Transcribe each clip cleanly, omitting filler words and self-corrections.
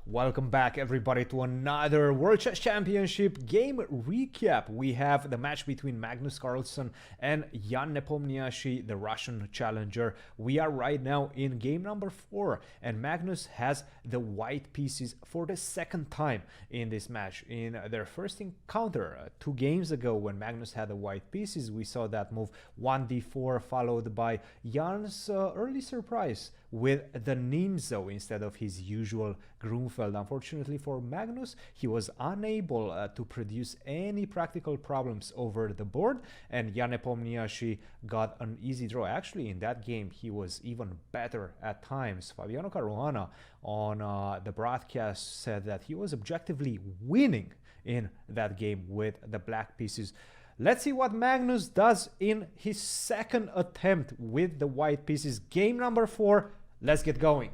Welcome back everybody to another World Chess Championship game recap. We have the match between Magnus Carlsen and Jan Nepomniachtchi, the Russian challenger. We are right now in game number 4 and Magnus has the white pieces for the second time in this match. In their first encounter 2 games ago, when Magnus had the white pieces, we saw that move 1d4 followed by Jan's early surprise with the Nimzo instead of his usual Grunfeld. Unfortunately for Magnus, he was unable to produce any practical problems over the board, and Jan Nepomniachtchi got an easy draw. Actually, in that game, he was even better at times. Fabiano Caruana on the broadcast said that he was objectively winning in that game with the black pieces. Let's see what Magnus does in his second attempt with the white pieces. Game number 4. Let's get going.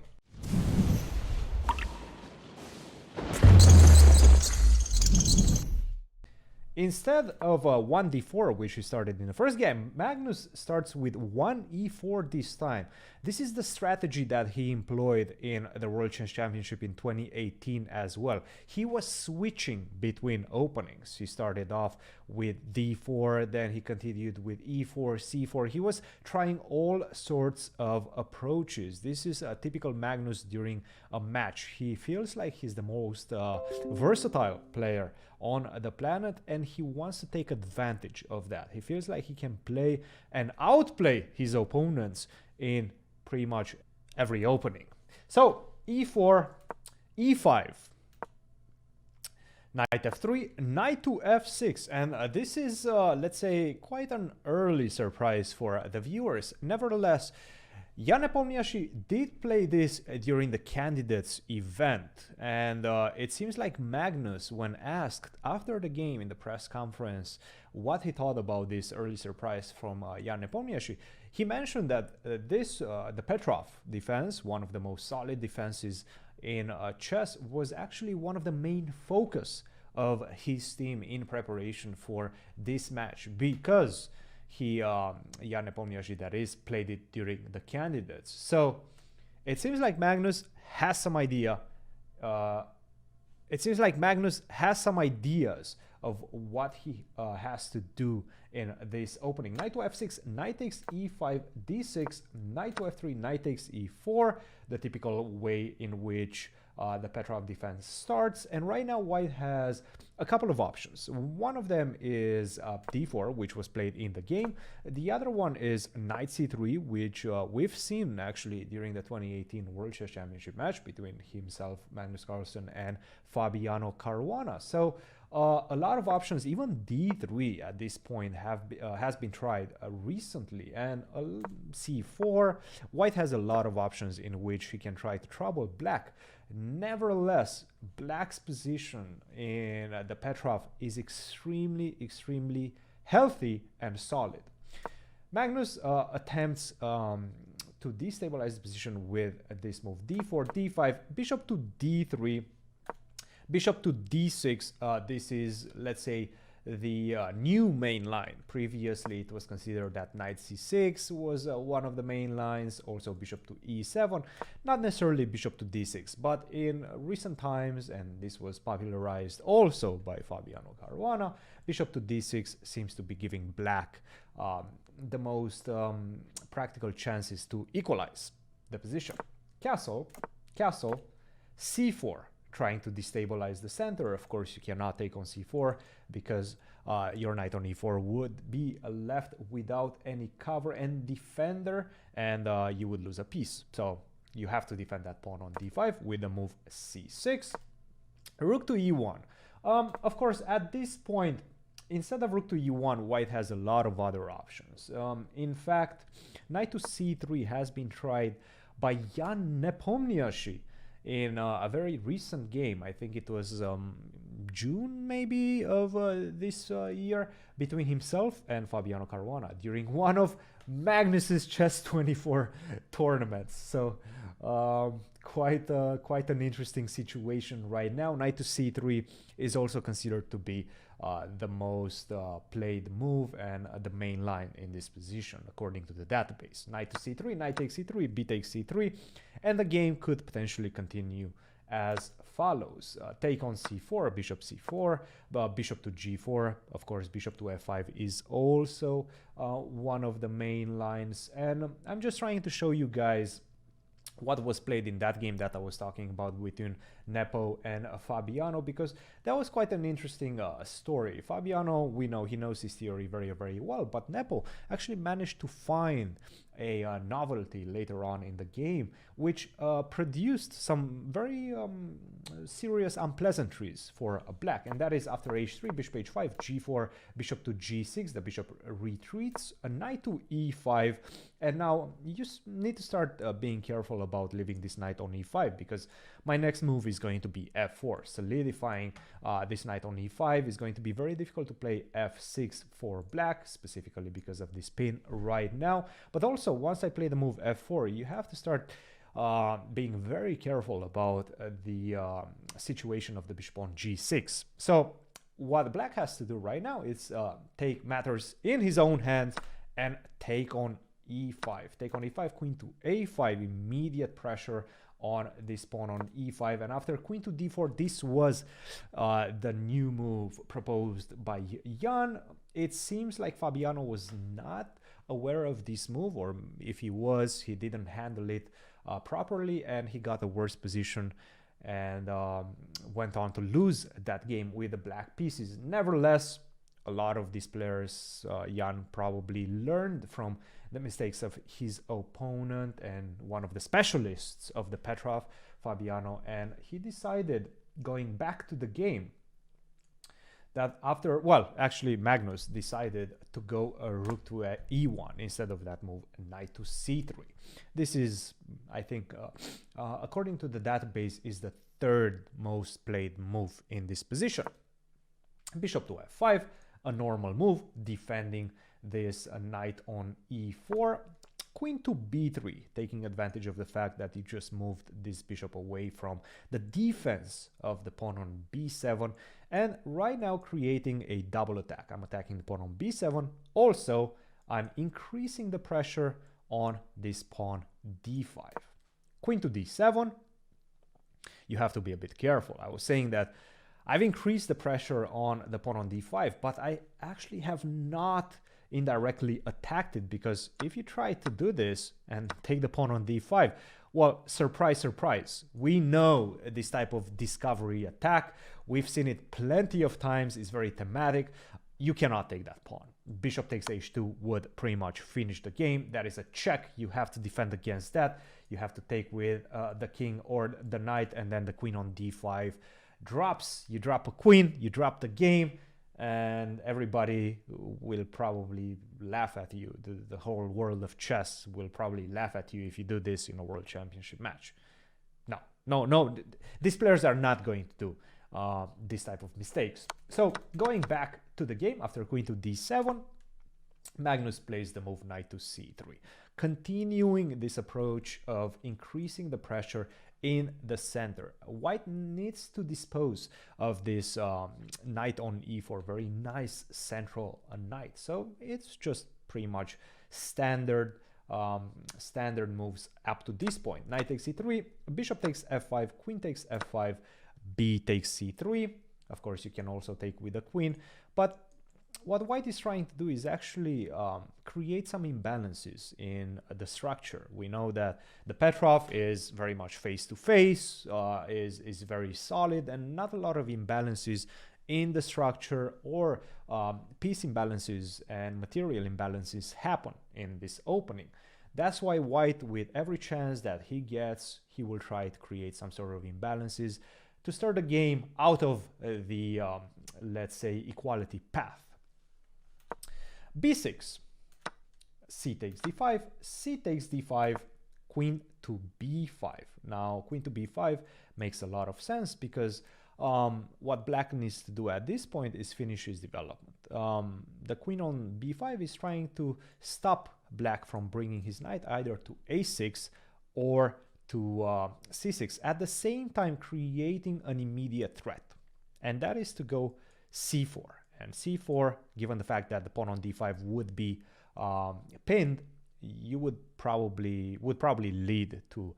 Instead of 1d4, which he started in the first game, Magnus starts with 1e4 this time. This is the strategy that he employed in the World Chess Championship in 2018 as well. He was switching between openings. He started off with d4, then he continued with e4, c4. He was trying all sorts of approaches. This is a typical Magnus during a match. He feels like he's the most versatile player on the planet, and he wants to take advantage of that. He feels like he can play and outplay his opponents in pretty much every opening. So e4, e5, knight f3, knight to f6, and this is let's say quite an early surprise for the viewers. Nevertheless, Jan Nepomniachtchi did play this during the candidates event, and it seems like Magnus, when asked after the game in the press conference what he thought about this early surprise from Jan Nepomniachtchi, he mentioned that the PETROFF defense, one of the most solid defenses in chess, was actually one of the main focus of his team in preparation for this match, because Jan Nepomniachtchi, that is, played it during the candidates. So it seems like Magnus has some idea. It seems like Magnus has some ideas of what he has to do in this opening. Knight to f6, knight takes e5, d6, knight to f3, knight takes e4, the typical way in which the PETROFF defense starts. And right now white has a couple of options. One of them is d4, which was played in the game. The other one is knight c3, which we've seen actually during the 2018 World Chess Championship match between himself, Magnus Carlsen, and Fabiano Caruana. So a lot of options. Even d3 at this point has been tried recently, and c4. White has a lot of options in which he can try to trouble black. Nevertheless, black's position in the PETROFF is extremely healthy and solid. Magnus attempts to destabilize the position with this move: d4, d5, bishop to d3, bishop to d6. This is, let's say, the new main line. Previously, it was considered that knight c6 was one of the main lines, also bishop to e7, not necessarily bishop to d6, but in recent times, and this was popularized also by Fabiano Caruana, bishop to d6 seems to be giving black the most practical chances to equalize the position. Castle, castle, c4. Trying to destabilize the center. Of course, you cannot take on c4 because your knight on e4 would be left without any cover and defender, and you would lose a piece. So you have to defend that pawn on d5 with the move c6. Rook to e1. Of course, at this point, instead of rook to e1, white has a lot of other options. In fact, knight to c3 has been tried by Jan Nepomniachtchi in a very recent game. I think it was June maybe of this year, between himself and Fabiano Caruana during one of Magnus's Chess 24 tournaments. So quite an interesting situation right now. Knight to c3 is also considered to be the most played move and the main line in this position according to the database. Knight to c3, knight takes c3, b takes c3, and the game could potentially continue as follows. Take on c4, bishop c4, bishop to g4. Of course, bishop to f5 is also one of the main lines. And I'm just trying to show you guys what was played in that game that I was talking about between Nepo and Fabiano, because that was quite an interesting story. Fabiano, we know he knows his theory very, very well, but Nepo actually managed to find a novelty later on in the game, which produced some very serious unpleasantries for black, and that is after h3, bishop h5, g4, bishop to g6, the bishop retreats, a knight to e5, and now you just need to start being careful about leaving this knight on e5, because my next move is going to be f4. Solidifying this knight on e5 is going to be very difficult to play f6 for black, specifically because of this pin right now. But also, once I play the move f4, you have to start being very careful about the situation of the bishop on g6. So what black has to do right now is take matters in his own hands and take on e5. Take on e5, queen to a5, immediate pressure on this pawn on e5, and after queen to d4, this was the new move proposed by Jan. It seems like Fabiano was not aware of this move, or if he was, he didn't handle it properly, and he got a worse position and went on to lose that game with the black pieces. Nevertheless, a lot of these players, Jan probably learned from the mistakes of his opponent and one of the specialists of the PETROFF, Fabiano, and he decided, going back to the game, that after, well, actually Magnus decided to go a rook to a e1 instead of that move, knight to c3. This is, I think, according to the database, is the third most played move in this position. Bishop to f5, a normal move, defending this knight on e4. Queen to b3, taking advantage of the fact that he just moved this bishop away from the defense of the pawn on b7, and right now creating a double attack. I'm attacking the pawn on b7. Also, I'm increasing the pressure on this pawn d5. Queen to d7. You have to be a bit careful. I was saying that I've increased the pressure on the pawn on d5, but I actually have not indirectly attacked it, because if you try to do this and take the pawn on d5, well, surprise, surprise, we know this type of discovery attack. We've seen it plenty of times. It's very thematic. You cannot take that pawn. Bishop takes h2 would pretty much finish the game. That is a check. You have to defend against that. You have to take with the king or the knight, and then the queen on d5 drops. You drop a queen, you drop the game, and everybody will probably laugh at you. The whole world of chess will probably laugh at you if you do this in a world championship match. No, these players are not going to do this type of mistakes. So going back to the game, after queen to d7, Magnus plays the move knight to c3, continuing this approach of increasing the pressure in the center. White needs to dispose of this knight on e4, very nice central knight. So it's just pretty much standard moves up to this point. Knight takes c3, bishop takes f5, queen takes f5, b takes c3. Of course, you can also take with the queen, but what white is trying to do is actually create some imbalances in the structure. We know that the PETROFF is very much face-to-face, is very solid, and not a lot of imbalances in the structure, or piece imbalances and material imbalances happen in this opening. That's why white, with every chance that he gets, he will try to create some sort of imbalances to start the game out of the, let's say, equality path. b6, c takes d5, c takes d5, queen to b5. Now, queen to b5 makes a lot of sense, because what black needs to do at this point is finish his development. The queen on b5 is trying to stop black from bringing his knight either to a6 or to c6, at the same time creating an immediate threat, and that is to go c4. And c4, given the fact that the pawn on d5 would be pinned, you would probably lead to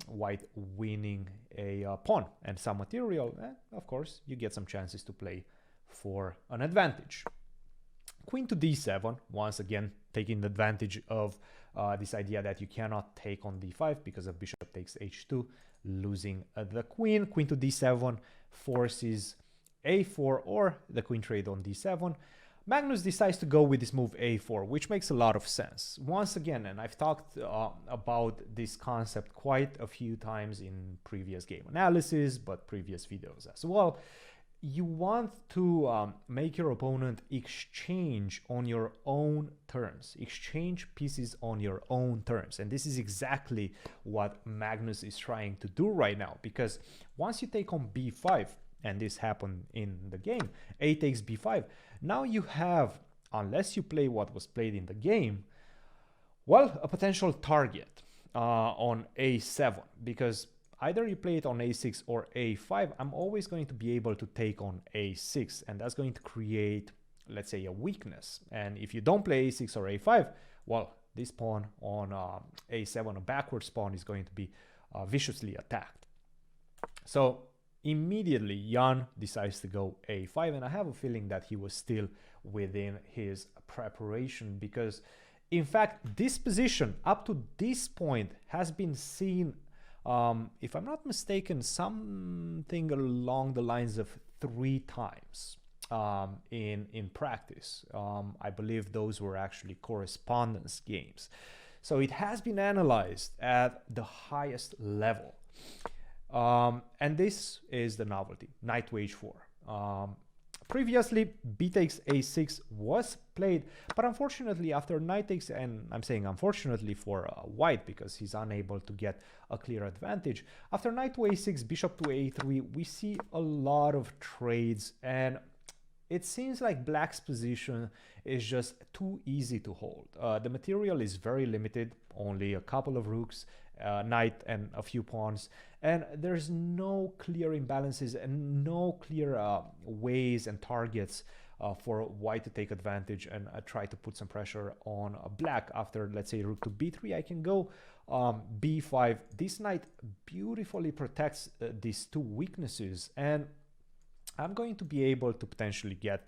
white winning a pawn and some material, of course, you get some chances to play for an advantage. Queen to d7, once again, taking advantage of this idea that you cannot take on d5 because of bishop takes h2, losing the queen. Queen to d7 forces a4 or the queen trade on d7. Magnus decides to go with this move a4, which makes a lot of sense. Once again, and I've talked about this concept quite a few times in previous game analysis, but previous videos as well. You want to make your opponent exchange on your own terms, exchange pieces on your own terms. And this is exactly what Magnus is trying to do right now, because once you take on b5, and this happened in the game, a takes b5, now you have, unless you play what was played in the game, well, a potential target on a7, because either you play it on a6 or a5, I'm always going to be able to take on a6, and that's going to create, let's say, a weakness. And if you don't play a6 or a5, well, this pawn on a7, a backwards pawn, is going to be viciously attacked. So immediately Jan decides to go a5, and I have a feeling that he was still within his preparation, because in fact this position up to this point has been seen, if I'm not mistaken, something along the lines of 3 times in practice. I believe those were actually correspondence games. So it has been analyzed at the highest level. And this is the novelty, knight to h4. Previously, b takes a6 was played, but unfortunately after knight takes, and I'm saying unfortunately for white because he's unable to get a clear advantage, after knight to a6, bishop to a3, we see a lot of trades, and it seems like black's position is just too easy to hold. The material is very limited, only a couple of rooks, knight and a few pawns, and there's no clear imbalances and no clear ways and targets for white to take advantage and try to put some pressure on black. After, let's say, rook to b3, I can go b5. This knight beautifully protects these two weaknesses, and I'm going to be able to potentially get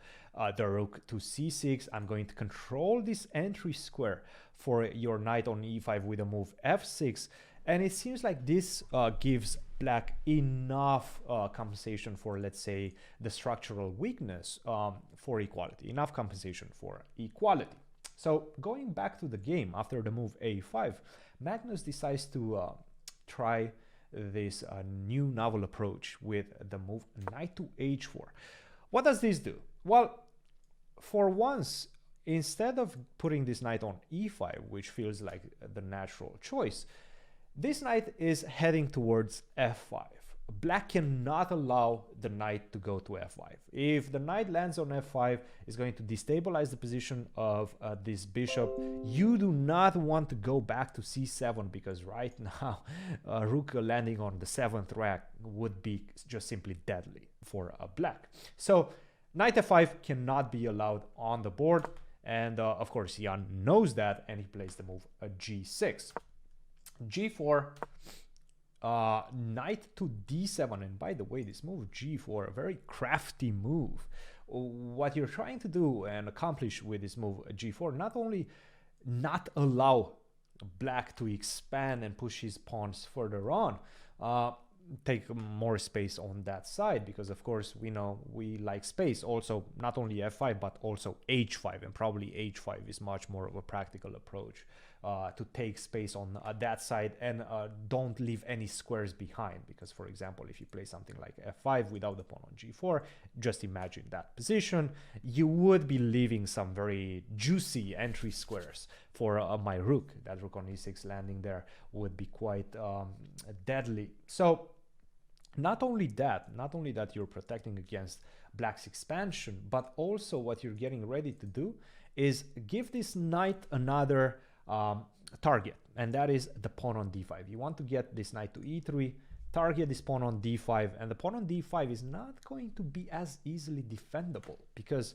the rook to c6. I'm going to control this entry square for your knight on e5 with a move f6. And it seems like this gives black enough compensation for, let's say, the structural weakness for equality. Enough compensation for equality. So going back to the game, after the move a5, Magnus decides to try this new novel approach with the move knight to h4. What does this do? Well, for once, instead of putting this knight on e5, which feels like the natural choice, this knight is heading towards f5. Black cannot allow the knight to go to f5. If the knight lands on f5, it's going to destabilize the position of this bishop. You do not want to go back to c7, because right now rook landing on the 7th rack would be just simply deadly for black. So knight f5 cannot be allowed on the board, and of course Jan knows that, and he plays the move g6. g4, knight to d7, and by the way, this move g4, a very crafty move. What you're trying to do and accomplish with this move g4, not only not allow black to expand and push his pawns further on, take more space on that side, because of course we know we like space. Also, not only f5 but also h5, and probably h5 is much more of a practical approach to take space on that side, and don't leave any squares behind, because for example, if you play something like f5 without the pawn on g4, just imagine that position, you would be leaving some very juicy entry squares for my rook. That rook on e6 landing there would be quite deadly. So not only that you're protecting against black's expansion, but also what you're getting ready to do is give this knight another target, and that is the pawn on d5. You want to get this knight to e3, target this pawn on d5, and the pawn on d5 is not going to be as easily defendable, because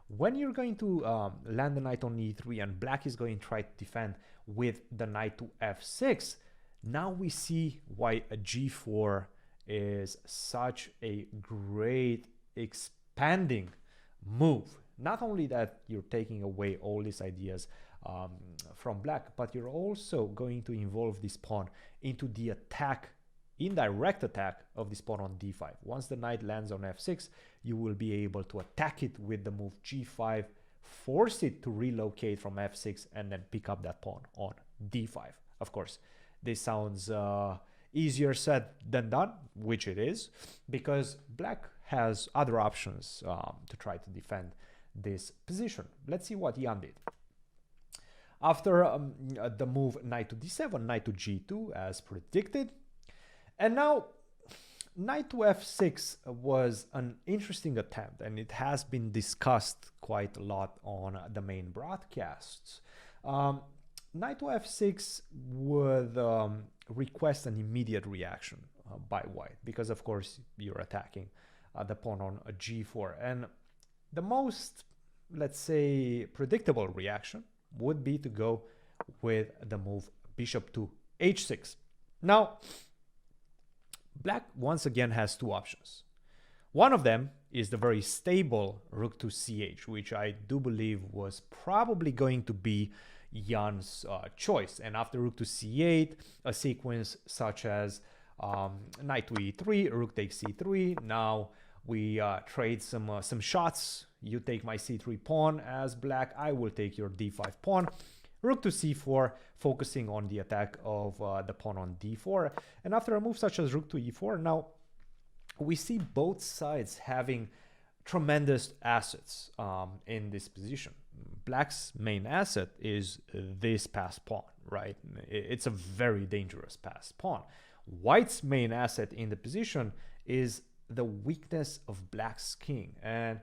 when you're going to land the knight on e3 and black is going to try to defend with the knight to f6, Now we see why a g4 is such a great expanding move. Not only that you're taking away all these ideas from black, but you're also going to involve this pawn into the attack, indirect attack of this pawn on d5. Once the knight lands on f6, you will be able to attack it with the move g5, force it to relocate from f6, and then pick up that pawn on d5. Of course, this sounds easier said than done, which it is, because black has other options to try to defend this position. Let's see what Jan did. After the move knight to d7, knight to g2 as predicted. And now knight to f6 was an interesting attempt, and it has been discussed quite a lot on the main broadcasts. Knight to f6 would request an immediate reaction by white, because of course you're attacking the pawn on a g4. And the most, let's say, predictable reaction would be to go with the move bishop to h6. Now, black once again has two options. One of them is the very stable rook to ch, which I do believe was probably going to be Jan's choice. And after rook to c8, a sequence such as knight to e3, rook takes c3. Now we trade some shots. You take my c3 pawn as black, I will take your d5 pawn. Rook to c4, focusing on the attack of the pawn on d4. And after a move such as rook to e4, now we see both sides having tremendous assets in this position. Black's main asset is this passed pawn, right? It's a very dangerous passed pawn. White's main asset in the position is the weakness of black's king, and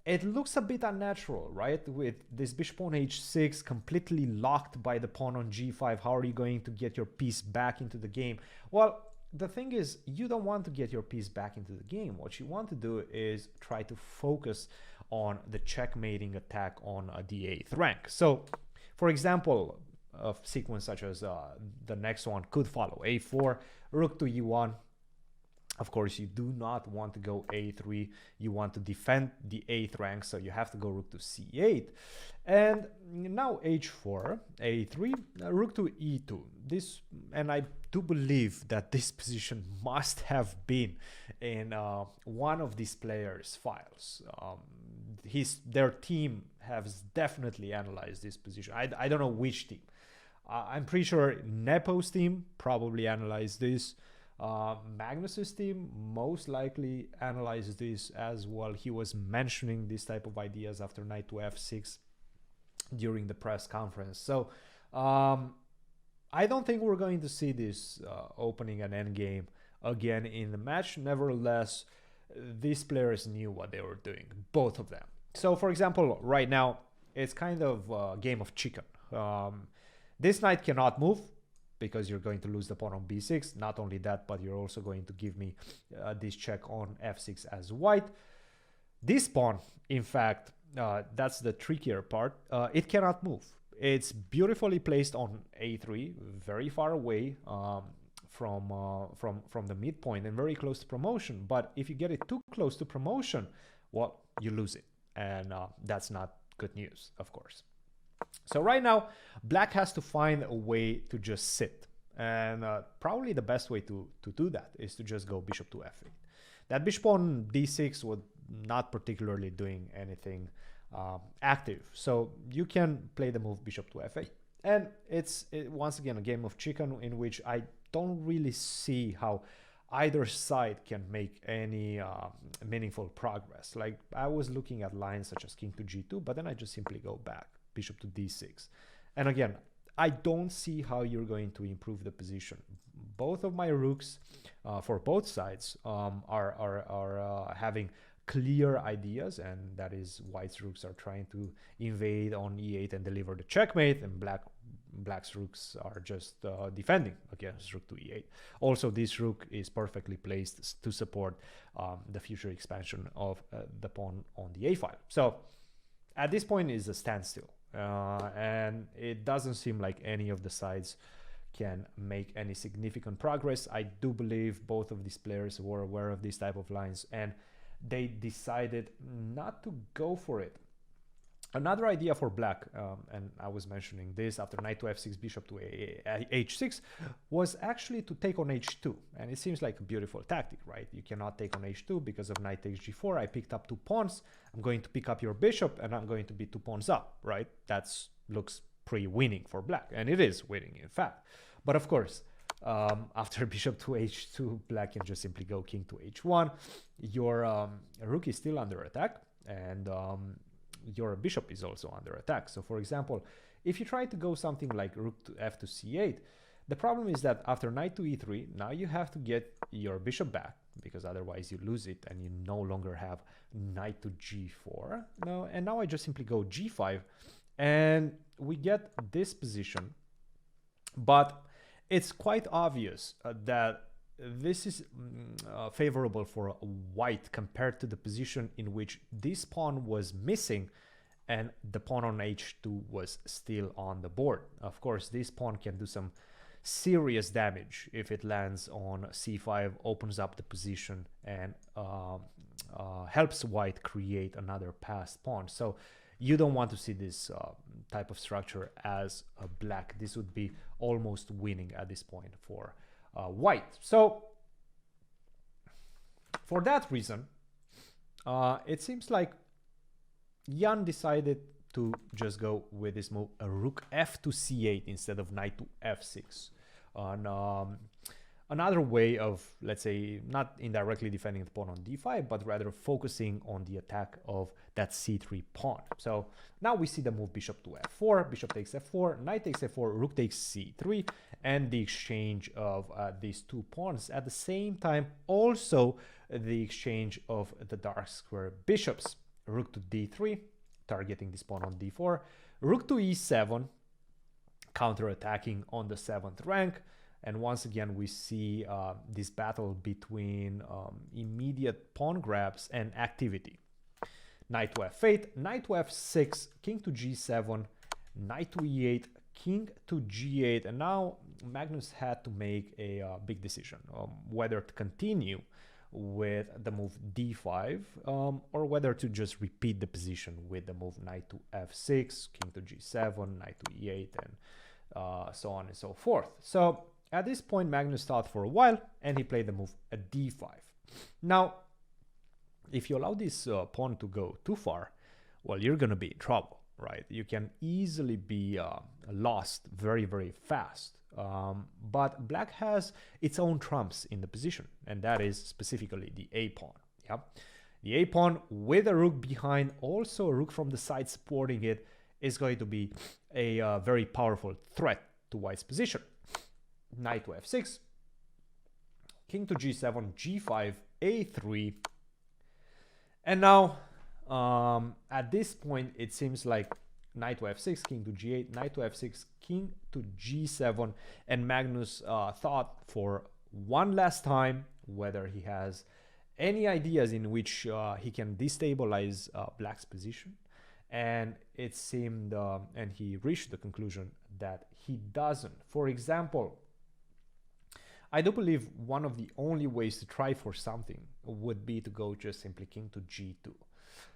it looks a bit unnatural, right? With this bishop on h6 completely locked by the pawn on g5, how are you going to get your piece back into the game? Well, the thing is, you don't want to get your piece back into the game. What you want to do is try to focus on the checkmating attack on the 8th rank. So, for example, a sequence such as the next one could follow a4, rook to e1. Of course, you do not want to go a3. You want to defend the 8th rank, so you have to go rook to c8. And now h4, a3, rook to e2. This, and I do believe that this position must have been in one of these players' files. Their team has definitely analyzed this position. I don't know which team. I'm pretty sure Nepo's team probably analyzed this. Magnus's team most likely analyzed this as well. He was mentioning this type of ideas after knight to f6 during the press conference. So I don't think we're going to see this opening an endgame again in the match. Nevertheless, these players knew what they were doing, both of them. So for example, right now it's kind of a game of chicken. This knight cannot move because you're going to lose the pawn on b6. Not only that, but you're also going to give me this check on f6 as white. This pawn, in fact, that's the trickier part. It cannot move. It's beautifully placed on a3, very far away from the midpoint and very close to promotion. But if you get it too close to promotion, well, you lose it. And that's not good news, of course. So right now, black has to find a way to just sit. And probably the best way to do that is to just go bishop to f8. That bishop on d6 was not particularly doing anything active. So you can play the move bishop to f8. And it's once again a game of chicken in which I don't really see how either side can make any meaningful progress. Like I was looking at lines such as king to g2, but then I just simply go back, bishop to d6. And again, I don't see how you're going to improve the position. Both of my rooks for both sides are having clear ideas, and that is white's rooks are trying to invade on e8 and deliver the checkmate, and black's rooks are just defending against rook to e8. Also, this rook is perfectly placed to support the future expansion of the pawn on the a file. So at this point is a standstill, and it doesn't seem like any of the sides can make any significant progress. I do believe both of these players were aware of these type of lines and they decided not to go for it. Another idea for black, and I was mentioning this after knight to f6, bishop to h6, was actually to take on h2. And it seems like a beautiful tactic, right? You cannot take on h2 because of knight takes g4. I picked up 2 pawns. I'm going to pick up your bishop and I'm going to be 2 pawns up, right? That looks pretty winning for black. And it is winning, in fact. But of course, after bishop to h2, black can just simply go king to h1. Your rook is still under attack, and your bishop is also under attack. So for example, if you try to go something like rook to f to c8, the problem is that after knight to e3, now you have to get your bishop back, because otherwise you lose it and you no longer have knight to g4. No, and now I just simply go g5 and we get this position. But it's quite obvious that this is favorable for white compared to the position in which this pawn was missing and the pawn on h2 was still on the board. Of course, this pawn can do some serious damage if it lands on c5, opens up the position, and helps white create another passed pawn. So you don't want to see this type of structure as a black. This would be almost winning at this point for white. So for that reason, it seems like Jan decided to just go with this move, a rook f to c8 instead of knight to f6. Another way of, let's say, not indirectly defending the pawn on d5, but rather focusing on the attack of that c3 pawn. So now we see the move bishop to f4, bishop takes f4, knight takes f4, rook takes c3, and the exchange of these 2 pawns. At the same time, also the exchange of the dark square bishops. Rook to d3, targeting this pawn on d4, rook to e7, counter-attacking on the 7th rank. And once again, we see this battle between immediate pawn grabs and activity. Knight to f8, knight to f6, king to g7, knight to e8, king to g8. And now Magnus had to make a big decision whether to continue with the move d5 or whether to just repeat the position with the move knight to f6, king to g7, knight to e8, and so on and so forth. So at this point, Magnus thought for a while, and he played the move at d5. Now, if you allow this pawn to go too far, well, you're going to be in trouble, right? You can easily be lost very, very fast. But black has its own trumps in the position, and that is specifically the a pawn. Yeah, the a pawn with a rook behind, also a rook from the side supporting it, is going to be a very powerful threat to white's position. Knight to f6, king to g7, g5, a3, and now at this point it seems like knight to f6, king to g8, knight to f6, king to g7, and Magnus thought for one last time whether he has any ideas in which he can destabilize black's position, and it seemed and he reached the conclusion that he doesn't. For example, I do believe one of the only ways to try for something would be to go just simply king to g2.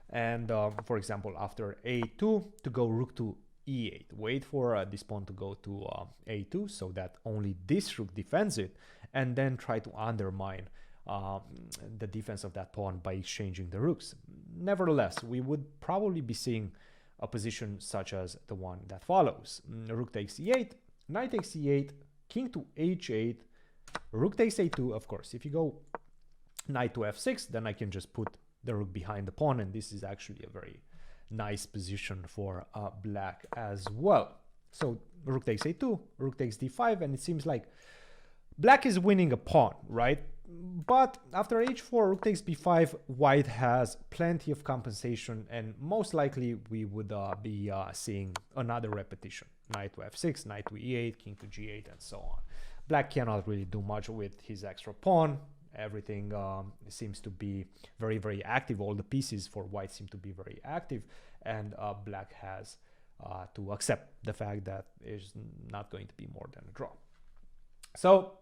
And for example, after a2, to go rook to e8. Wait for this pawn to go to a2 so that only this rook defends it, and then try to undermine the defense of that pawn by exchanging the rooks. Nevertheless, we would probably be seeing a position such as the one that follows. Rook takes e8, knight takes e8, king to h8, rook takes a2. Of course, if you go knight to f6, then I can just put the rook behind the pawn, and this is actually a very nice position for black as well. So rook takes a2, rook takes d5, and it seems like black is winning a pawn, right? But after h4, rook takes b5, white has plenty of compensation, and most likely we would be seeing another repetition. Knight to f6, knight to e8, king to g8, and so on. Black cannot really do much with his extra pawn. Everything seems to be very, very active. All the pieces for white seem to be very active, and black has to accept the fact that there's not going to be more than a draw. So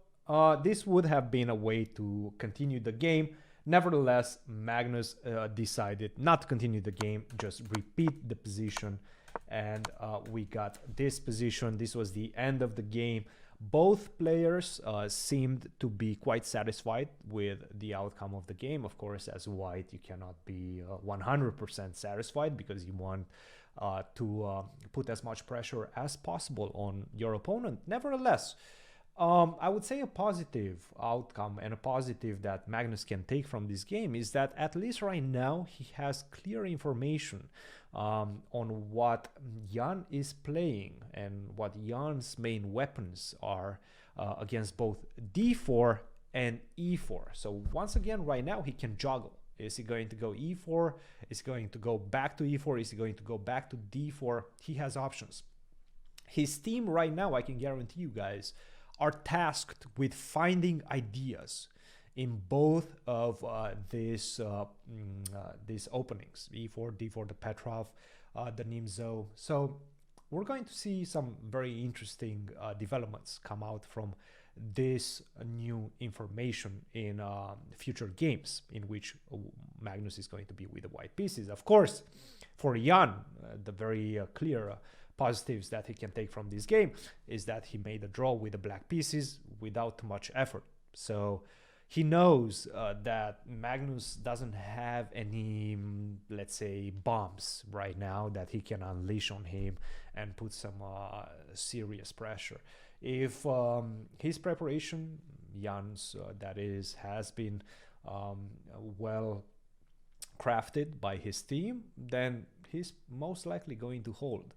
this would have been a way to continue the game. Nevertheless, Magnus decided not to continue the game, just repeat the position, and we got this position. This was the end of the game. Both players seemed to be quite satisfied with the outcome of the game. Of course, as white, you cannot be 100% satisfied because you want to put as much pressure as possible on your opponent. Nevertheless, I would say a positive outcome and a positive that Magnus can take from this game is that at least right now he has clear information on what Jan is playing and what Jan's main weapons are against both d4 and e4. So once again, right now he can juggle. Is he going to go e4? Is he going to go back to e4? Is he going to go back to d4? He has options. His team right now, I can guarantee you guys, are tasked with finding ideas in both of these openings, e4, d4, the Petrov, the Nimzo. So we're going to see some very interesting developments come out from this new information in future games in which Magnus is going to be with the white pieces. Of course, for Jan, the very clear positives that he can take from this game is that he made a draw with the black pieces without too much effort. So he knows that Magnus doesn't have any, let's say, bombs right now that he can unleash on him and put some serious pressure. If his preparation, Jan's, that is, has been well crafted by his team, then he's most likely going to hold.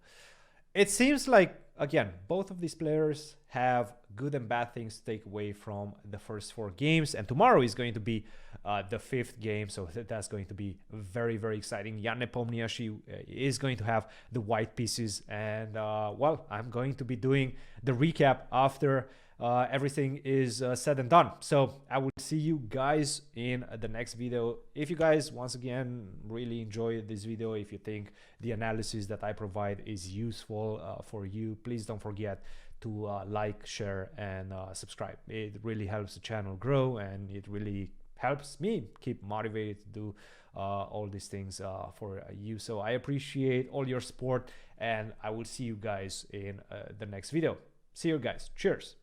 It seems like, again, both of these players have good and bad things to take away from the first 4 games. And tomorrow is going to be the 5th game. So that's going to be very, very exciting. Jan Nepomniachtchi is going to have the white pieces. And, well, I'm going to be doing the recap after everything is said and done. So I will see you guys in the next video. If you guys, once again, really enjoy this video, if you think the analysis that I provide is useful for you, please don't forget to like, share, and subscribe. It really helps the channel grow, and it really helps me keep motivated to do all these things for you. So I appreciate all your support, and I will see you guys in the next video. See you guys. Cheers.